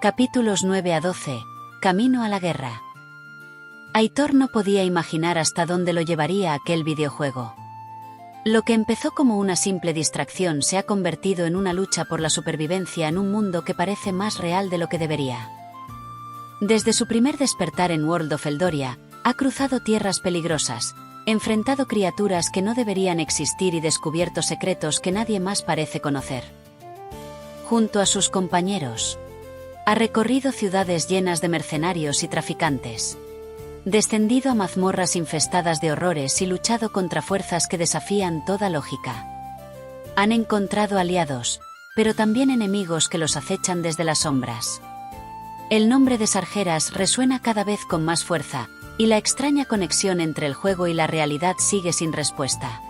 Capítulos 9 a 12. Camino a la guerra. Aitor no podía imaginar hasta dónde lo llevaría aquel videojuego. Lo que empezó como una simple distracción se ha convertido en una lucha por la supervivencia en un mundo que parece más real de lo que debería. Desde su primer despertar en World of Eldoria, ha cruzado tierras peligrosas, enfrentado criaturas que no deberían existir y descubierto secretos que nadie más parece conocer. Junto a sus compañeros, ha recorrido ciudades llenas de mercenarios y traficantes, descendido a mazmorras infestadas de horrores y luchado contra fuerzas que desafían toda lógica. Han encontrado aliados, pero también enemigos que los acechan desde las sombras. El nombre de Sargeras resuena cada vez con más fuerza, y la extraña conexión entre el juego y la realidad sigue sin respuesta.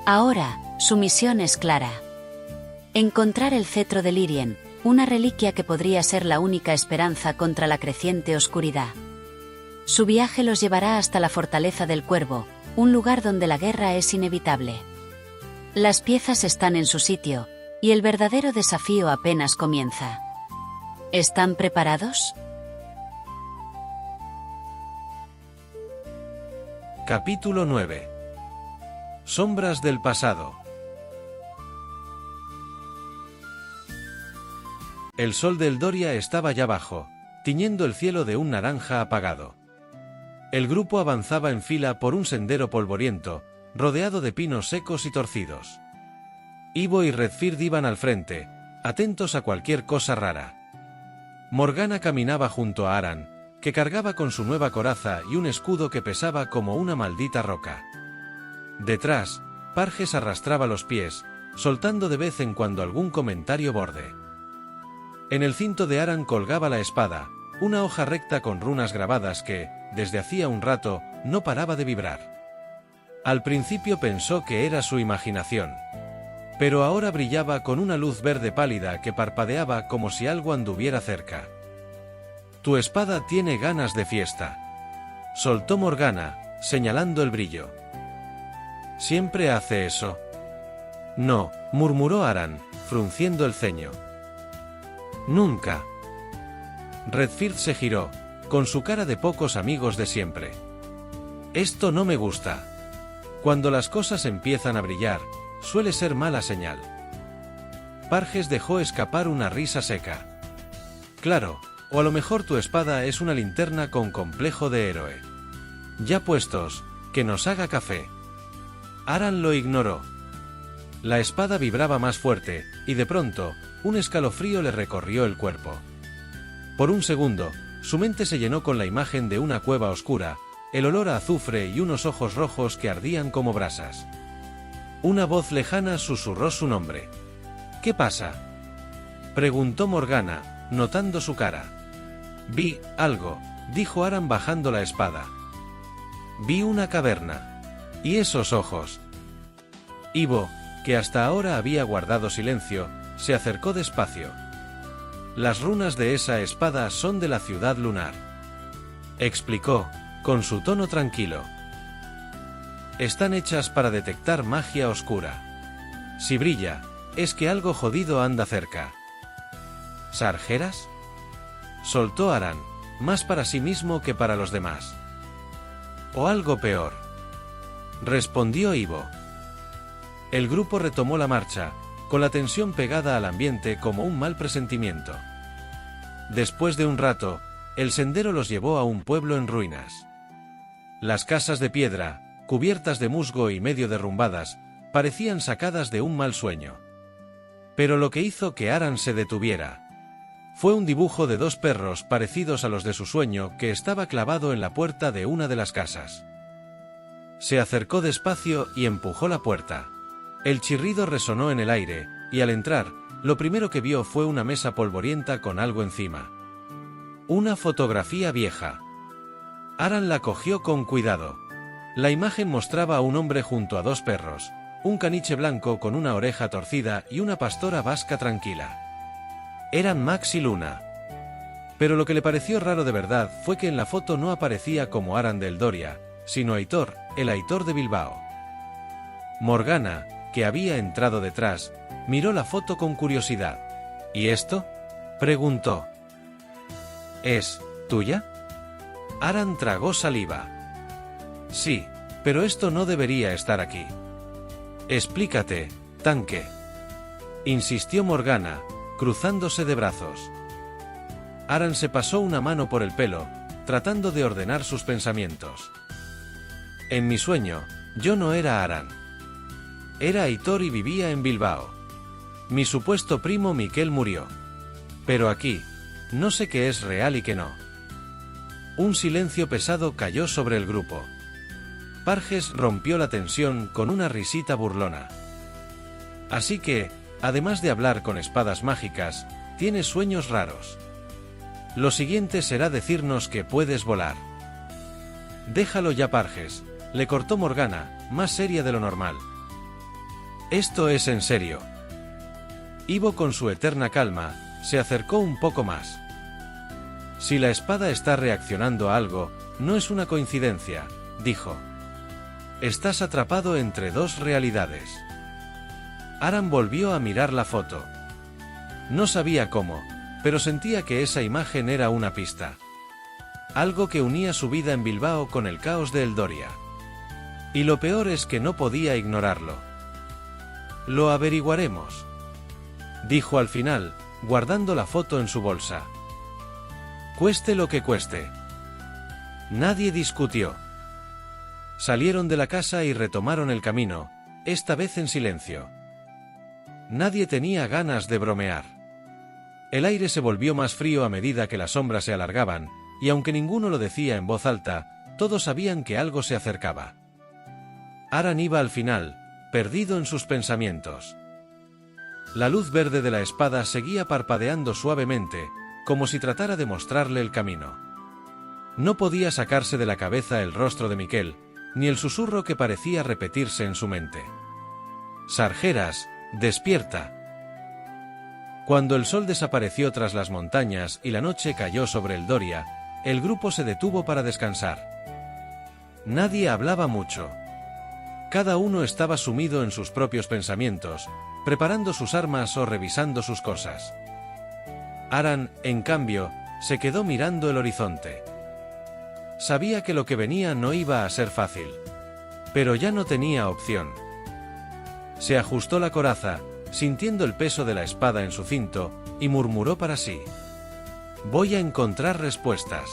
Ahora, su misión es clara: encontrar el cetro de Lyrien, una reliquia que podría ser la única esperanza contra la creciente oscuridad. Su viaje los llevará hasta la Fortaleza del Cuervo, un lugar donde la guerra es inevitable. Las piezas están en su sitio, y el verdadero desafío apenas comienza. ¿Están preparados? Capítulo 9. Sombras del pasado. El sol de Eldoria estaba ya bajo, tiñendo el cielo de un naranja apagado. El grupo avanzaba en fila por un sendero polvoriento, rodeado de pinos secos y torcidos. Ivo y Redfird iban al frente, atentos a cualquier cosa rara. Morgana caminaba junto a Aran, que cargaba con su nueva coraza y un escudo que pesaba como una maldita roca. Detrás, Parges arrastraba los pies, soltando de vez en cuando algún comentario borde. En el cinto de Aran colgaba la espada, una hoja recta con runas grabadas que, desde hacía un rato, no paraba de vibrar. Al principio pensó que era su imaginación, pero ahora brillaba con una luz verde pálida que parpadeaba como si algo anduviera cerca. «Tu espada tiene ganas de fiesta», soltó Morgana, señalando el brillo. «¿Siempre hace eso?» «No», murmuró Aran, frunciendo el ceño. «Nunca». Redfird se giró, con su cara de pocos amigos de siempre. «Esto no me gusta. Cuando las cosas empiezan a brillar, suele ser mala señal». Parges dejó escapar una risa seca. «Claro, o a lo mejor tu espada es una linterna con complejo de héroe. Ya puestos, que nos haga café». Aran lo ignoró. La espada vibraba más fuerte, y de pronto, un escalofrío le recorrió el cuerpo. Por un segundo, su mente se llenó con la imagen de una cueva oscura, el olor a azufre y unos ojos rojos que ardían como brasas. Una voz lejana susurró su nombre. «¿Qué pasa?», preguntó Morgana, notando su cara. «Vi algo», dijo Aran bajando la espada. «Vi una caverna. ¿Y esos ojos?». Ivo, que hasta ahora había guardado silencio, se acercó despacio. «Las runas de esa espada son de la ciudad lunar», explicó, con su tono tranquilo. «Están hechas para detectar magia oscura. Si brilla, es que algo jodido anda cerca». «¿Sargeras?», soltó Aran, más para sí mismo que para los demás. «O algo peor», respondió Ivo. El grupo retomó la marcha, con la tensión pegada al ambiente como un mal presentimiento. Después de un rato, el sendero los llevó a un pueblo en ruinas. Las casas de piedra, cubiertas de musgo y medio derrumbadas, parecían sacadas de un mal sueño. Pero lo que hizo que Aran se detuviera fue un dibujo de dos perros parecidos a los de su sueño que estaba clavado en la puerta de una de las casas. Se acercó despacio y empujó la puerta. El chirrido resonó en el aire, y al entrar, lo primero que vio fue una mesa polvorienta con algo encima. Una fotografía vieja. Aran la cogió con cuidado. La imagen mostraba a un hombre junto a dos perros, un caniche blanco con una oreja torcida y una pastora vasca tranquila. Eran Max y Luna. Pero lo que le pareció raro de verdad fue que en la foto no aparecía como Aran de Eldoria, sino Aitor, el Aitor de Bilbao. Morgana, que había entrado detrás, miró la foto con curiosidad. «¿Y esto?», preguntó. ¿Es tuya? Aran tragó saliva. Sí, pero esto no debería estar aquí. Explícate, tanque. Insistió Morgana, cruzándose de brazos. Aran se pasó una mano por el pelo, tratando de ordenar sus pensamientos. En mi sueño, yo no era Aran. Era Aitor y vivía en Bilbao. Mi supuesto primo Miquel murió. Pero aquí, no sé qué es real y qué no. Un silencio pesado cayó sobre el grupo. Parges rompió la tensión con una risita burlona. Así que, además de hablar con espadas mágicas, tienes sueños raros. Lo siguiente será decirnos que puedes volar. Déjalo ya, Parges, le cortó Morgana, más seria de lo normal. Esto es en serio. Ivo, con su eterna calma, se acercó un poco más. Si la espada está reaccionando a algo, no es una coincidencia, dijo. Estás atrapado entre dos realidades. Aran volvió a mirar la foto. No sabía cómo, pero sentía que esa imagen era una pista. Algo que unía su vida en Bilbao con el caos de Eldoria. Y lo peor es que no podía ignorarlo. Lo averiguaremos, dijo al final, guardando la foto en su bolsa. Cueste lo que cueste. Nadie discutió. Salieron de la casa y retomaron el camino, esta vez en silencio. Nadie tenía ganas de bromear. El aire se volvió más frío a medida que las sombras se alargaban, y aunque ninguno lo decía en voz alta, todos sabían que algo se acercaba. Aran iba al final, perdido en sus pensamientos. La luz verde de la espada seguía parpadeando suavemente, como si tratara de mostrarle el camino. No podía sacarse de la cabeza el rostro de Miquel, ni el susurro que parecía repetirse en su mente. Sargeras, despierta. Cuando el sol desapareció tras las montañas y la noche cayó sobre Eldoria, el grupo se detuvo para descansar. Nadie hablaba mucho. Cada uno estaba sumido en sus propios pensamientos, preparando sus armas o revisando sus cosas. Aran, en cambio, se quedó mirando el horizonte. Sabía que lo que venía no iba a ser fácil. Pero ya no tenía opción. Se ajustó la coraza, sintiendo el peso de la espada en su cinto, y murmuró para sí. Voy a encontrar respuestas.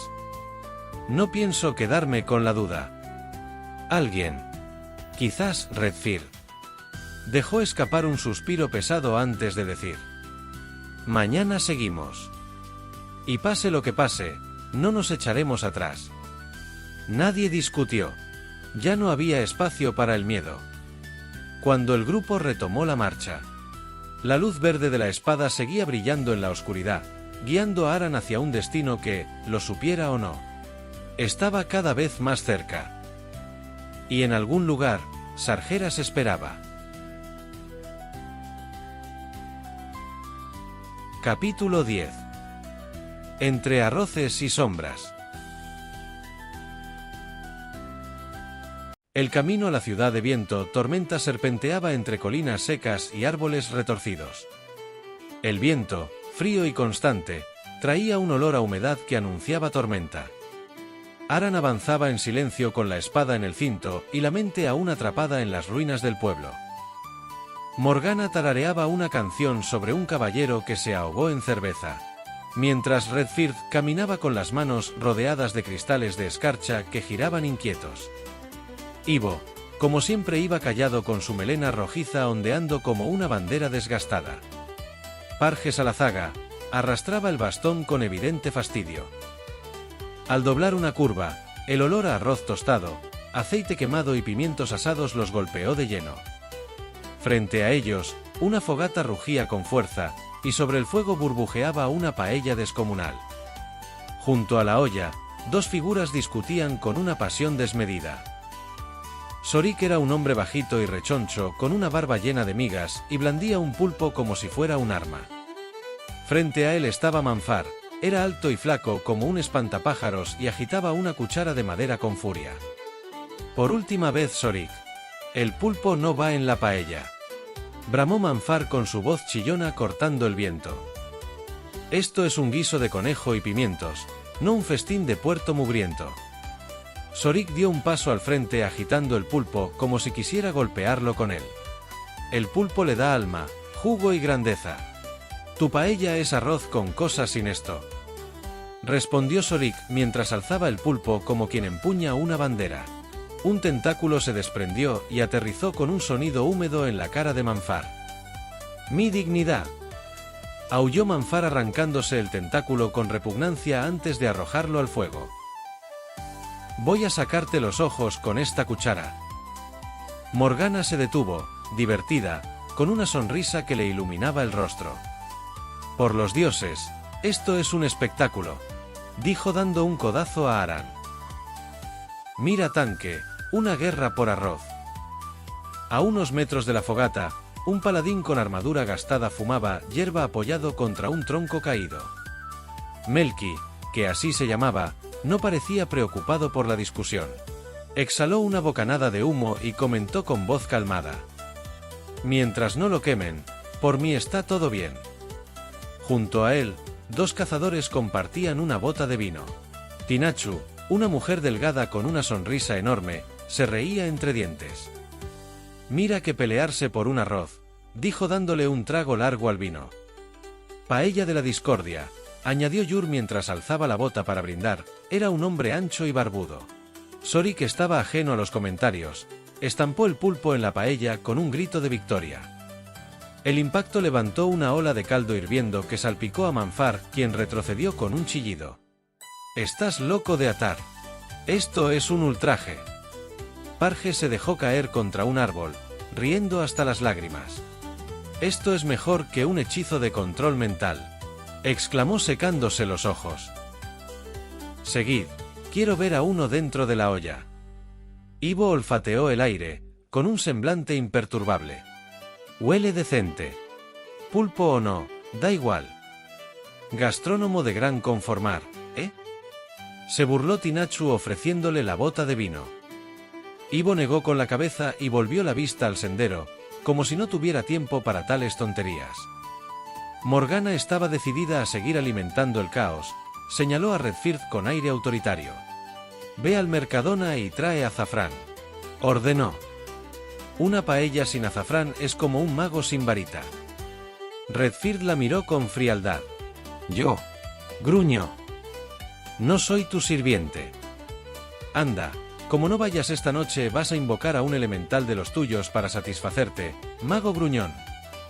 No pienso quedarme con la duda. Alguien. Quizás Redfear. Dejó escapar un suspiro pesado antes de decir. Mañana seguimos. Y pase lo que pase, no nos echaremos atrás. Nadie discutió. Ya no había espacio para el miedo. Cuando el grupo retomó la marcha, la luz verde de la espada seguía brillando en la oscuridad, guiando a Aran hacia un destino que, lo supiera o no, estaba cada vez más cerca. Y en algún lugar, Sargeras esperaba. Capítulo 10. Entre arroces y sombras. El camino a la ciudad de viento tormenta serpenteaba entre colinas secas y árboles retorcidos. El viento, frío y constante, traía un olor a humedad que anunciaba tormenta. Aran avanzaba en silencio con la espada en el cinto y la mente aún atrapada en las ruinas del pueblo. Morgana tarareaba una canción sobre un caballero que se ahogó en cerveza, mientras Redfear caminaba con las manos rodeadas de cristales de escarcha que giraban inquietos. Ivo, como siempre, iba callado con su melena rojiza ondeando como una bandera desgastada. Parges a la zaga, arrastraba el bastón con evidente fastidio. Al doblar una curva, el olor a arroz tostado, aceite quemado y pimientos asados los golpeó de lleno. Frente a ellos, una fogata rugía con fuerza, y sobre el fuego burbujeaba una paella descomunal. Junto a la olla, dos figuras discutían con una pasión desmedida. Sorik era un hombre bajito y rechoncho, con una barba llena de migas, y blandía un pulpo como si fuera un arma. Frente a él estaba Manfar, era alto y flaco como un espantapájaros y agitaba una cuchara de madera con furia. Por última vez, Sorik. El pulpo no va en la paella. Bramó Manfar con su voz chillona cortando el viento. Esto es un guiso de conejo y pimientos, no un festín de puerto mugriento. Zorik dio un paso al frente agitando el pulpo como si quisiera golpearlo con él. El pulpo le da alma, jugo y grandeza. Tu paella es arroz con cosas sin esto. Respondió Zorik mientras alzaba el pulpo como quien empuña una bandera. Un tentáculo se desprendió y aterrizó con un sonido húmedo en la cara de Manfar. ¡Mi dignidad!, aulló Manfar arrancándose el tentáculo con repugnancia antes de arrojarlo al fuego. Voy a sacarte los ojos con esta cuchara. Morgana se detuvo, divertida, con una sonrisa que le iluminaba el rostro. Por los dioses, esto es un espectáculo, dijo dando un codazo a Aran. Mira tanque, una guerra por arroz. A unos metros de la fogata, un paladín con armadura gastada fumaba hierba apoyado contra un tronco caído. Melki, que así se llamaba, no parecía preocupado por la discusión. Exhaló una bocanada de humo y comentó con voz calmada. Mientras no lo quemen, por mí está todo bien. Junto a él, dos cazadores compartían una bota de vino. Tinachu, una mujer delgada con una sonrisa enorme, se reía entre dientes. Mira que pelearse por un arroz, dijo dándole un trago largo al vino. Paella de la discordia, añadió Yur mientras alzaba la bota para brindar, era un hombre ancho y barbudo. Zorik estaba ajeno a los comentarios, estampó el pulpo en la paella con un grito de victoria. El impacto levantó una ola de caldo hirviendo que salpicó a Manfar, quien retrocedió con un chillido. Estás loco de atar. Esto es un ultraje. Parge se dejó caer contra un árbol, riendo hasta las lágrimas. Esto es mejor que un hechizo de control mental, exclamó secándose los ojos. Seguid, quiero ver a uno dentro de la olla. Ivo olfateó el aire, con un semblante imperturbable. Huele decente. Pulpo o no, da igual. Gastrónomo de gran conformar, ¿eh? Se burló Tinachu ofreciéndole la bota de vino. Ivo negó con la cabeza y volvió la vista al sendero, como si no tuviera tiempo para tales tonterías. Morgana estaba decidida a seguir alimentando el caos, señaló a Redfirth con aire autoritario. Ve al Mercadona y trae azafrán, ordenó. Una paella sin azafrán es como un mago sin varita. Redfirth la miró con frialdad. Yo, gruñó. No soy tu sirviente. Anda. Como no vayas esta noche vas a invocar a un elemental de los tuyos para satisfacerte, mago gruñón,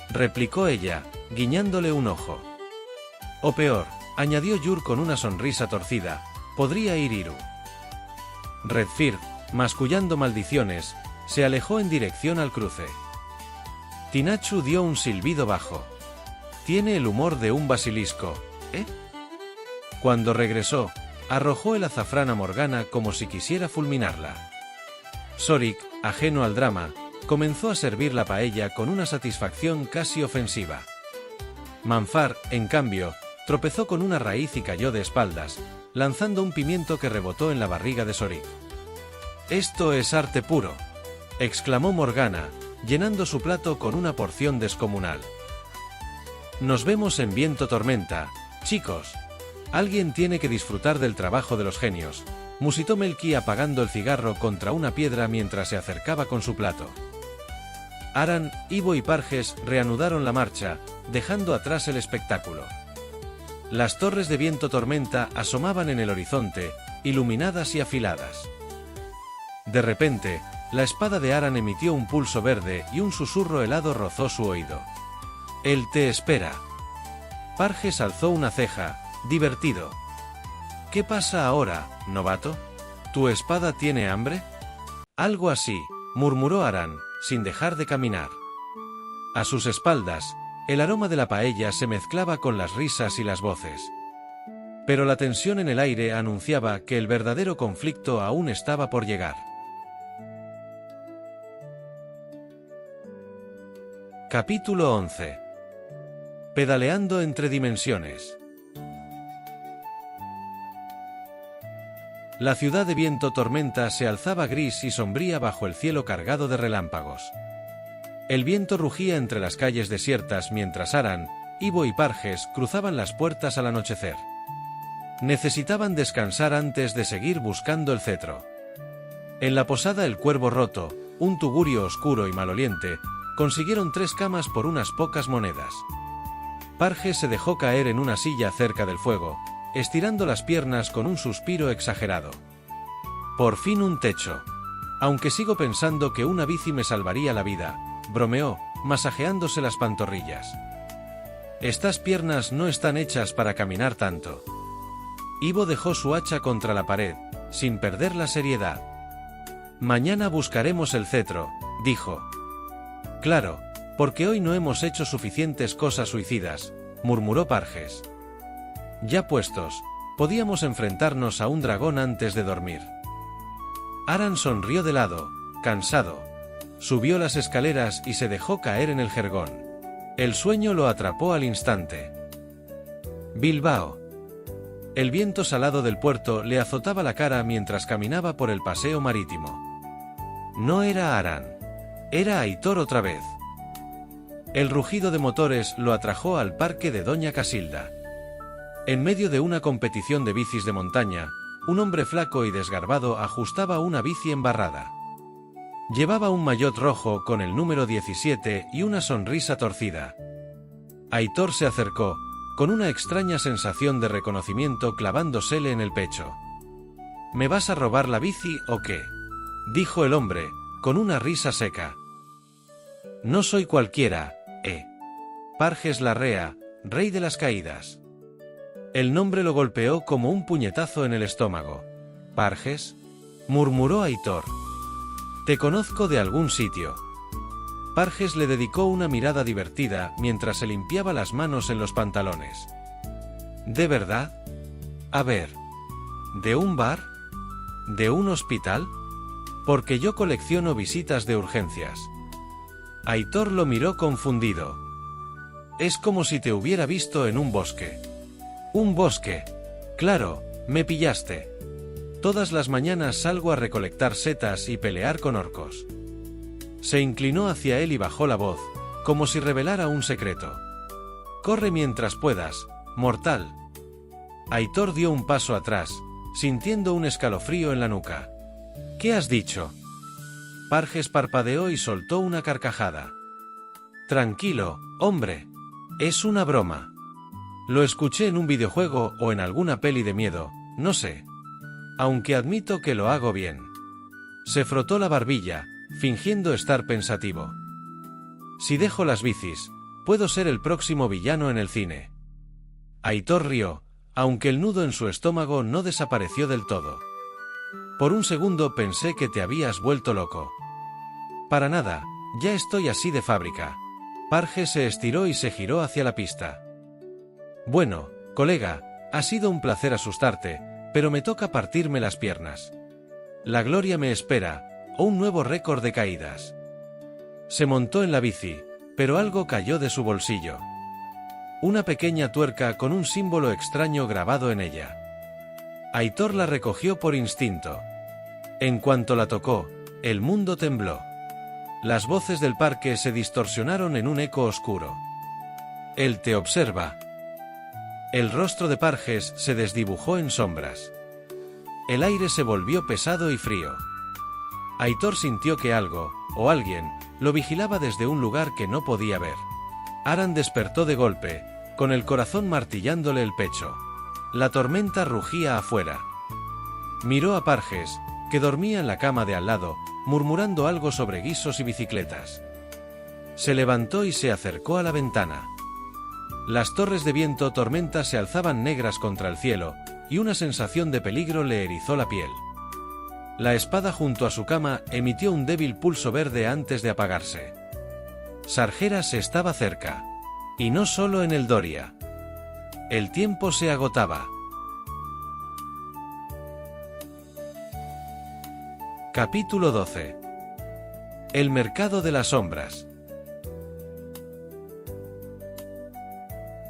replicó ella, guiñándole un ojo. O peor, añadió Yur con una sonrisa torcida, podría ir Iru. Redfirth, mascullando maldiciones, se alejó en dirección al cruce. Tinachu dio un silbido bajo. Tiene el humor de un basilisco, ¿eh? Cuando regresó, arrojó el azafrán a Morgana como si quisiera fulminarla. Zorik, ajeno al drama, comenzó a servir la paella con una satisfacción casi ofensiva. Manfar, en cambio, tropezó con una raíz y cayó de espaldas, lanzando un pimiento que rebotó en la barriga de Zorik. «Esto es arte puro», exclamó Morgana, llenando su plato con una porción descomunal. «Nos vemos en Viento Tormenta, chicos. Alguien tiene que disfrutar del trabajo de los genios», musitó Melki apagando el cigarro contra una piedra mientras se acercaba con su plato. Aran, Ivo y Parges reanudaron la marcha, dejando atrás el espectáculo. Las torres de Viento Tormenta asomaban en el horizonte, iluminadas y afiladas. De repente, la espada de Aran emitió un pulso verde y un susurro helado rozó su oído. «Él te espera». Parges alzó una ceja, divertido. «¿Qué pasa ahora, novato? ¿Tu espada tiene hambre?» «Algo así», murmuró Aran, sin dejar de caminar. A sus espaldas, el aroma de la paella se mezclaba con las risas y las voces. Pero la tensión en el aire anunciaba que el verdadero conflicto aún estaba por llegar. Capítulo 11. Pedaleando entre dimensiones. La ciudad de Viento Tormenta se alzaba gris y sombría bajo el cielo cargado de relámpagos. El viento rugía entre las calles desiertas mientras Aran, Ivo y Parges cruzaban las puertas al anochecer. Necesitaban descansar antes de seguir buscando el cetro. En la posada El Cuervo Roto, un tugurio oscuro y maloliente, consiguieron 3 camas por unas pocas monedas. Parges se dejó caer en una silla cerca del fuego, estirando las piernas con un suspiro exagerado. Por fin un techo. Aunque sigo pensando que una bici me salvaría la vida, bromeó, masajeándose las pantorrillas. Estas piernas no están hechas para caminar tanto. Ivo dejó su hacha contra la pared, sin perder la seriedad. Mañana buscaremos el cetro, dijo. Claro, porque hoy no hemos hecho suficientes cosas suicidas, murmuró Parges. Ya puestos, podíamos enfrentarnos a un dragón antes de dormir. Aran sonrió de lado, cansado. Subió las escaleras y se dejó caer en el jergón. El sueño lo atrapó al instante. Bilbao. El viento salado del puerto le azotaba la cara mientras caminaba por el paseo marítimo. No era Aran. Era Aitor otra vez. El rugido de motores lo atrajo al parque de Doña Casilda. En medio de una competición de bicis de montaña, un hombre flaco y desgarbado ajustaba una bici embarrada. Llevaba un maillot rojo con el número 17 y una sonrisa torcida. Aitor se acercó, con una extraña sensación de reconocimiento clavándosele en el pecho. ¿Me vas a robar la bici o qué?, dijo el hombre, con una risa seca. No soy cualquiera, Parges Larrea, rey de las caídas. El nombre lo golpeó como un puñetazo en el estómago. ¿Parges?, murmuró Aitor. Te conozco de algún sitio. Parges le dedicó una mirada divertida mientras se limpiaba las manos en los pantalones. ¿De verdad? A ver. ¿De un bar? ¿De un hospital? Porque yo colecciono visitas de urgencias. Aitor lo miró confundido. Es como si te hubiera visto en un bosque. ¿Un bosque? Claro, me pillaste. Todas las mañanas salgo a recolectar setas y pelear con orcos. Se inclinó hacia él y bajó la voz, como si revelara un secreto. Corre mientras puedas, mortal. Aitor dio un paso atrás, sintiendo un escalofrío en la nuca. ¿Qué has dicho? Parges parpadeó y soltó una carcajada. Tranquilo, hombre. Es una broma. Lo escuché en un videojuego o en alguna peli de miedo, no sé. Aunque admito que lo hago bien. Se frotó la barbilla, fingiendo estar pensativo. Si dejo las bicis, puedo ser el próximo villano en el cine. Aitor rió, aunque el nudo en su estómago no desapareció del todo. Por un segundo pensé que te habías vuelto loco. Para nada, ya estoy así de fábrica. Parges se estiró y se giró hacia la pista. Bueno, colega, ha sido un placer asustarte, pero me toca partirme las piernas. La gloria me espera, o un nuevo récord de caídas. Se montó en la bici, pero algo cayó de su bolsillo. Una pequeña tuerca con un símbolo extraño grabado en ella. Aitor la recogió por instinto. En cuanto la tocó, el mundo tembló. Las voces del parque se distorsionaron en un eco oscuro. Él te observa. El rostro de Parges se desdibujó en sombras. El aire se volvió pesado y frío. Aitor sintió que algo, o alguien, lo vigilaba desde un lugar que no podía ver. Aran despertó de golpe, con el corazón martillándole el pecho. La tormenta rugía afuera. Miró a Parges, que dormía en la cama de al lado, murmurando algo sobre guisos y bicicletas. Se levantó y se acercó a la ventana. Las torres de viento tormenta se alzaban negras contra el cielo, y una sensación de peligro le erizó la piel. La espada junto a su cama emitió un débil pulso verde antes de apagarse. Sargeras estaba cerca. Y no solo en el Doria. El tiempo se agotaba. Capítulo 12. El mercado de las sombras.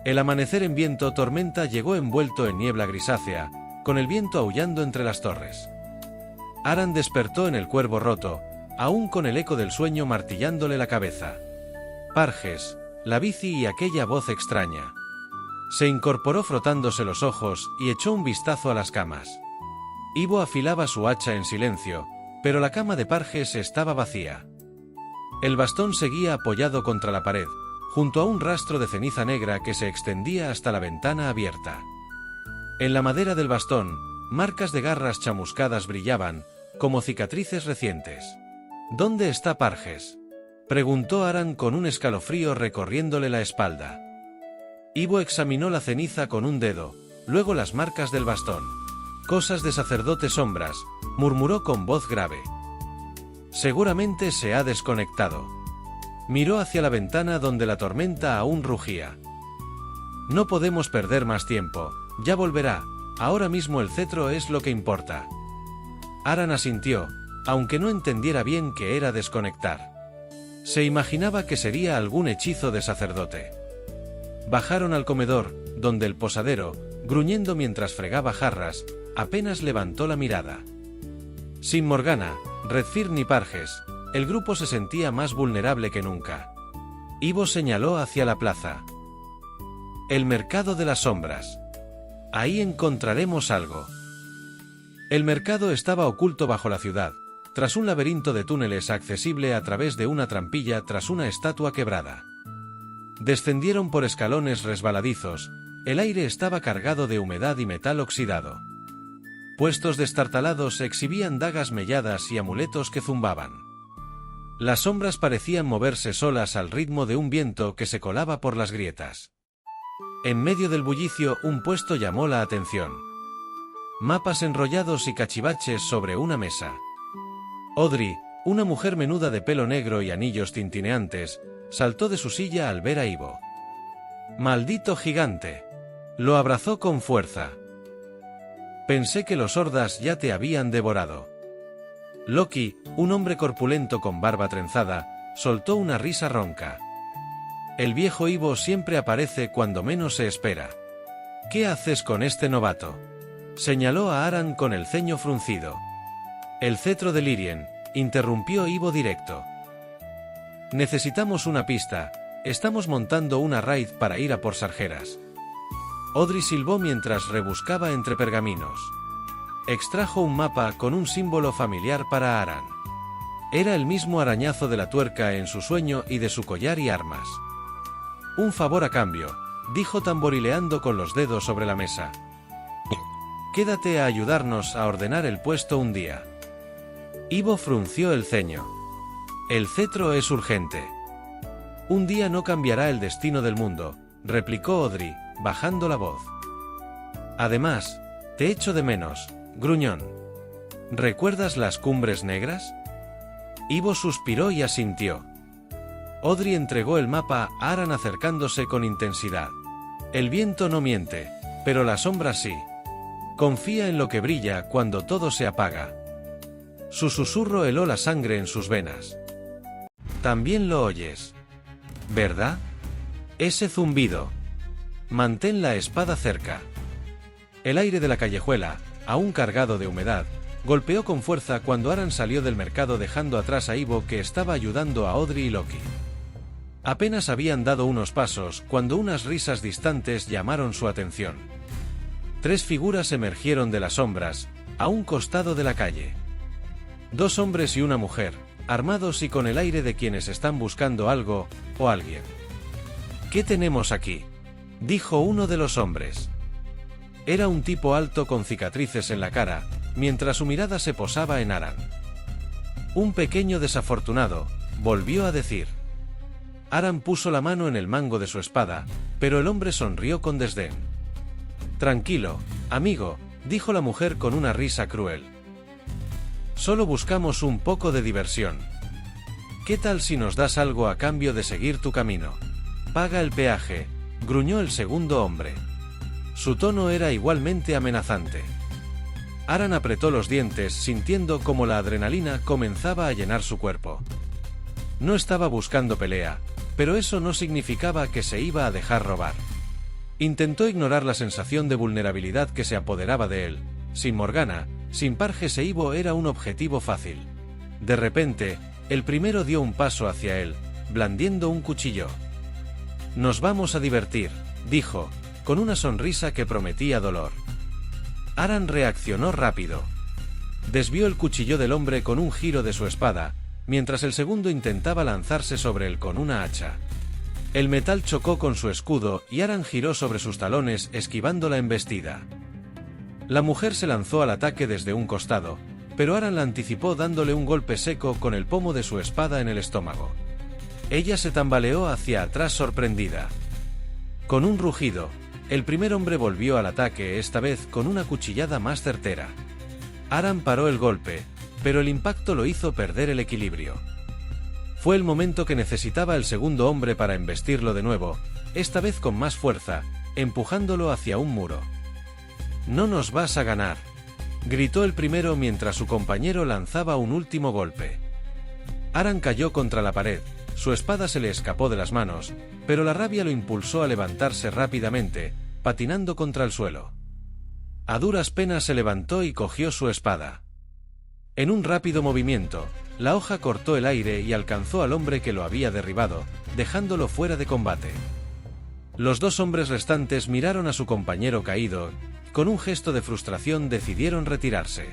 El amanecer en viento tormenta llegó envuelto en niebla grisácea, con el viento aullando entre las torres. Aran despertó en el Cuervo Roto, aún con el eco del sueño martillándole la cabeza. Parges, la bici y aquella voz extraña. Se incorporó frotándose los ojos y echó un vistazo a las camas. Ivo afilaba su hacha en silencio, pero la cama de Parges estaba vacía. El bastón seguía apoyado contra la pared, junto a un rastro de ceniza negra que se extendía hasta la ventana abierta. En la madera del bastón, marcas de garras chamuscadas brillaban, como cicatrices recientes. ¿Dónde está Parges?, preguntó Aran con un escalofrío recorriéndole la espalda. Ivo examinó la ceniza con un dedo, luego las marcas del bastón. «Cosas de sacerdote sombras», murmuró con voz grave. «Seguramente se ha desconectado». Miró hacia la ventana donde la tormenta aún rugía. «No podemos perder más tiempo, ya volverá, ahora mismo el cetro es lo que importa». Aran asintió, aunque no entendiera bien qué era desconectar. Se imaginaba que sería algún hechizo de sacerdote. Bajaron al comedor, donde el posadero, gruñendo mientras fregaba jarras, apenas levantó la mirada. Sin Morgana, Redfir ni Parges, el grupo se sentía más vulnerable que nunca. Ivo señaló hacia la plaza. «El mercado de las sombras. Ahí encontraremos algo». El mercado estaba oculto bajo la ciudad, tras un laberinto de túneles accesible a través de una trampilla tras una estatua quebrada. Descendieron por escalones resbaladizos, el aire estaba cargado de humedad y metal oxidado. Puestos destartalados exhibían dagas melladas y amuletos que zumbaban. Las sombras parecían moverse solas al ritmo de un viento que se colaba por las grietas. En medio del bullicio un puesto llamó la atención. Mapas enrollados y cachivaches sobre una mesa. Audrey, una mujer menuda de pelo negro y anillos tintineantes, saltó de su silla al ver a Ivo. «¡Maldito gigante!», lo abrazó con fuerza. «Pensé que los hordas ya te habían devorado». Loki, un hombre corpulento con barba trenzada, soltó una risa ronca. «El viejo Ivo siempre aparece cuando menos se espera. ¿Qué haces con este novato?», señaló a Aran con el ceño fruncido. «El cetro de Lyrien», interrumpió Ivo directo. «Necesitamos una pista, estamos montando una raid para ir a por Sargeras». Audrey silbó mientras rebuscaba entre pergaminos. Extrajo un mapa con un símbolo familiar para Aran. Era el mismo arañazo de la tuerca en su sueño y de su collar y armas. «Un favor a cambio», dijo tamborileando con los dedos sobre la mesa. «Quédate a ayudarnos a ordenar el puesto un día». Ivo frunció el ceño. «El cetro es urgente». «Un día no cambiará el destino del mundo», replicó Audrey, bajando la voz. «Además, te echo de menos, gruñón. ¿Recuerdas las cumbres negras?». Ivo suspiró y asintió. Audrey entregó el mapa a Aran acercándose con intensidad. «El viento no miente, pero la sombra sí. Confía en lo que brilla cuando todo se apaga». Su susurro heló la sangre en sus venas. «También lo oyes, ¿verdad? Ese zumbido. Mantén la espada cerca». El aire de la callejuela, aún cargado de humedad, golpeó con fuerza cuando Aran salió del mercado dejando atrás a Ivo que estaba ayudando a Audrey y Loki. Apenas habían dado unos pasos cuando unas risas distantes llamaron su atención. 3 figuras emergieron de las sombras, a un costado de la calle. 2 hombres y una mujer, armados y con el aire de quienes están buscando algo o alguien. «¿Qué tenemos aquí?», dijo uno de los hombres. Era un tipo alto con cicatrices en la cara, mientras su mirada se posaba en Aran. «Un pequeño desafortunado», volvió a decir. Aran puso la mano en el mango de su espada, pero el hombre sonrió con desdén. «Tranquilo, amigo», dijo la mujer con una risa cruel. «Solo buscamos un poco de diversión. ¿Qué tal si nos das algo a cambio de seguir tu camino? Paga el peaje», gruñó el segundo hombre. Su tono era igualmente amenazante. Aran apretó los dientes sintiendo como la adrenalina comenzaba a llenar su cuerpo. No estaba buscando pelea, pero eso no significaba que se iba a dejar robar. Intentó ignorar la sensación de vulnerabilidad que se apoderaba de él. Sin Morgana, sin Parges e Ivo era un objetivo fácil. De repente, el primero dio un paso hacia él, blandiendo un cuchillo. Nos vamos a divertir, dijo, con una sonrisa que prometía dolor. Aran reaccionó rápido. Desvió el cuchillo del hombre con un giro de su espada, mientras el segundo intentaba lanzarse sobre él con una hacha. El metal chocó con su escudo y Aran giró sobre sus talones esquivando la embestida. La mujer se lanzó al ataque desde un costado, pero Aran la anticipó dándole un golpe seco con el pomo de su espada en el estómago. Ella se tambaleó hacia atrás sorprendida. Con un rugido, el primer hombre volvió al ataque, esta vez con una cuchillada más certera. Aran paró el golpe, pero el impacto lo hizo perder el equilibrio. Fue el momento que necesitaba el segundo hombre para embestirlo de nuevo, esta vez con más fuerza, empujándolo hacia un muro. «No nos vas a ganar», gritó el primero mientras su compañero lanzaba un último golpe. Aran cayó contra la pared, su espada se le escapó de las manos, pero la rabia lo impulsó a levantarse rápidamente, patinando contra el suelo. A duras penas se levantó y cogió su espada. En un rápido movimiento, la hoja cortó el aire y alcanzó al hombre que lo había derribado, dejándolo fuera de combate. Los dos hombres restantes miraron a su compañero caído, y con un gesto de frustración decidieron retirarse.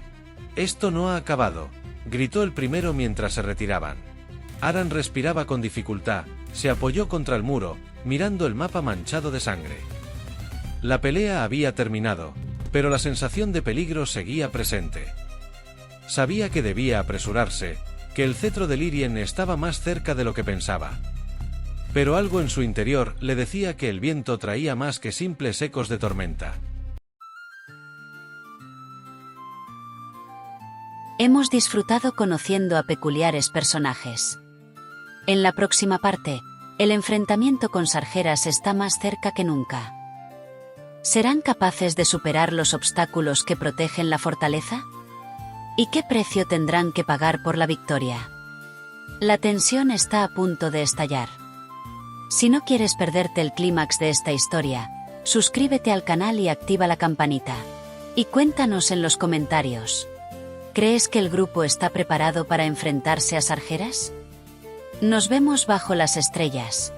«Esto no ha acabado», gritó el primero mientras se retiraban. Aran respiraba con dificultad, se apoyó contra el muro, mirando el mapa manchado de sangre. La pelea había terminado, pero la sensación de peligro seguía presente. Sabía que debía apresurarse, que el cetro de Lírien estaba más cerca de lo que pensaba. Pero algo en su interior le decía que el viento traía más que simples ecos de tormenta. Hemos disfrutado conociendo a peculiares personajes. En la próxima parte, el enfrentamiento con Sargeras está más cerca que nunca. ¿Serán capaces de superar los obstáculos que protegen la fortaleza? ¿Y qué precio tendrán que pagar por la victoria? La tensión está a punto de estallar. Si no quieres perderte el clímax de esta historia, suscríbete al canal y activa la campanita. Y cuéntanos en los comentarios. ¿Crees que el grupo está preparado para enfrentarse a Sargeras? Nos vemos bajo las estrellas.